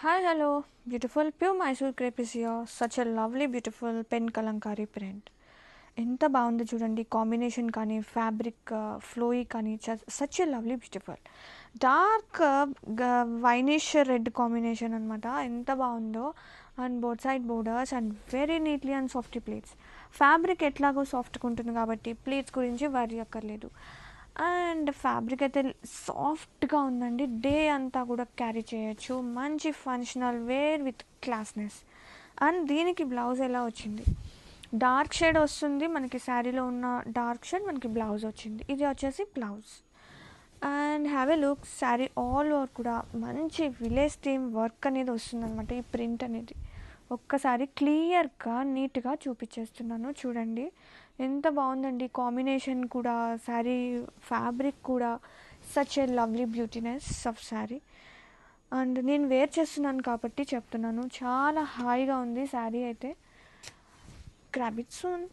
Hi, hello, beautiful pure Mysore crepe is here. Such a lovely, beautiful pen Kalamkari print. ఎంత బాగుందో చూడండి, combination కానీ fabric ఫ్లోయి కానీ such a lovely beautiful dark winish red combination అనమాట. ఎంత బాగుందో. And both side borders and very neatly and soft plates. Fabric ఎట్లాగో సాఫ్ట్గా ఉంటుంది కాబట్టి ప్లేట్స్ గురించి వరీ అక్కర్లేదు. అండ్ ఫ్యాబ్రిక్ అయితే సాఫ్ట్గా ఉందండి. డే అంతా కూడా క్యారీ చేయొచ్చు. మంచి ఫంక్షనల్ వేర్ విత్ క్లాస్నెస్. అండ్ దీనికి బ్లౌజ్ ఎలా వచ్చింది, డార్క్ షేడ్ వస్తుంది మనకి. శారీలో ఉన్న డార్క్ షేడ్ మనకి బ్లౌజ్ వచ్చింది. ఇది వచ్చేసి blouse. And have a look. Sari all over కూడా మంచి విలేజ్ థీమ్ వర్క్ అనేది వస్తుంది అనమాట. ఈ ప్రింట్ అనేది ఒక్కసారి క్లియర్గా నీట్గా చూపించేస్తున్నాను చూడండి. ఎంత బాగుందండి కాంబినేషన్ కూడా, శారీ ఫ్యాబ్రిక్ కూడా such a lovely beautiness of sari. And నేను వేర్ చేస్తున్నాను కాబట్టి చెప్తున్నాను, చాలా హాయిగా ఉంది శారీ అయితే. Grab it soon.